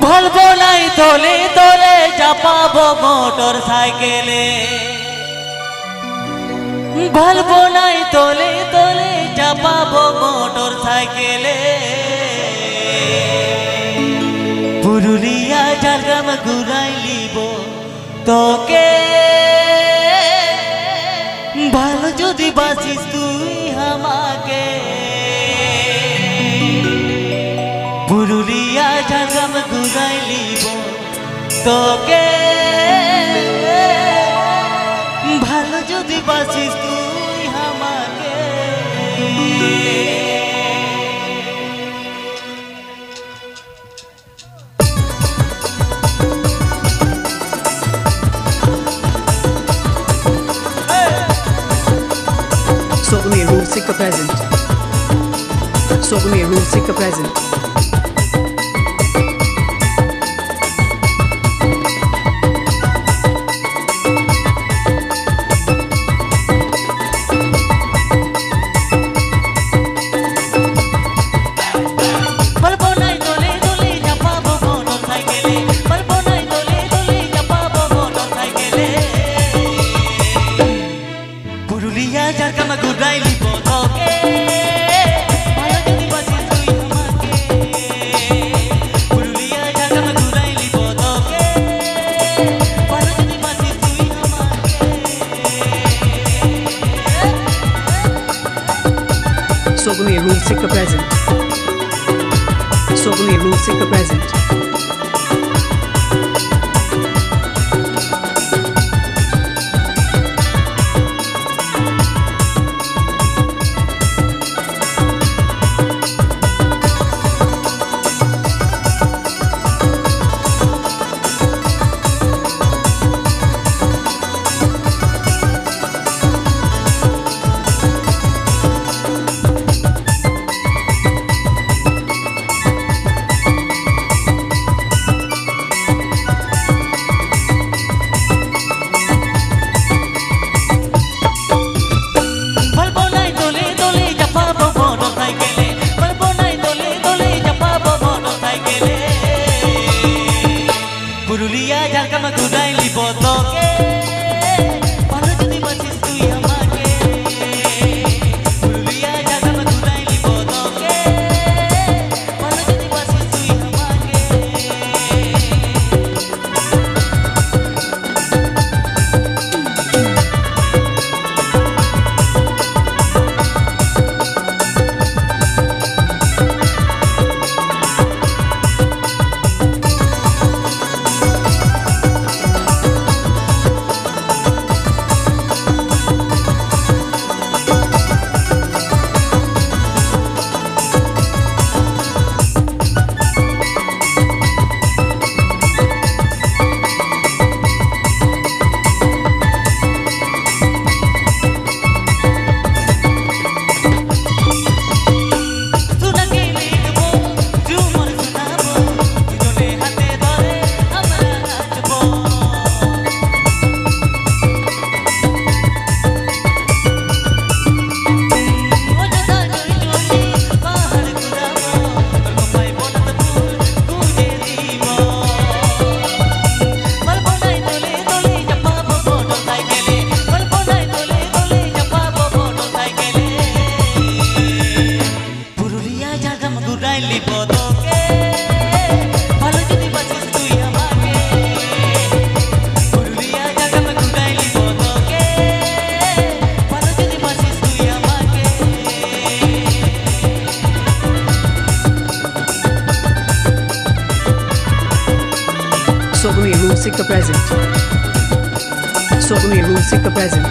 বলবো নাই তোলে তোলে চাপাবো মোটর সাইকেলে বলবো নাই তোলে তোলে চাপাবো মোটর সাইকেলে পুরুলিয়া ঝাড়গ্রাম ঘুরাই লিব তোকে ভালো যদি বাসিস তুই আমাকে পুরুলিয়া ঝাড়গ্রাম ঘুরাই লিব তোকে ভালো যদি বাসিস তুই আমাকে Sogai Rusika present. Sogai Rusika present. Sogai Rusika present. Sogai Rusika present. Purulia Jhargram ঘুরাই লিব তোকে ভালো যদি বাসিস তুই আমাকে পুরুলিয়া ঝাড়গ্রাম ঘুরাই লিব তোকে ভালো যদি বাসিস তুই আমাকে Sogai Rusika present. Sogai Rusika present.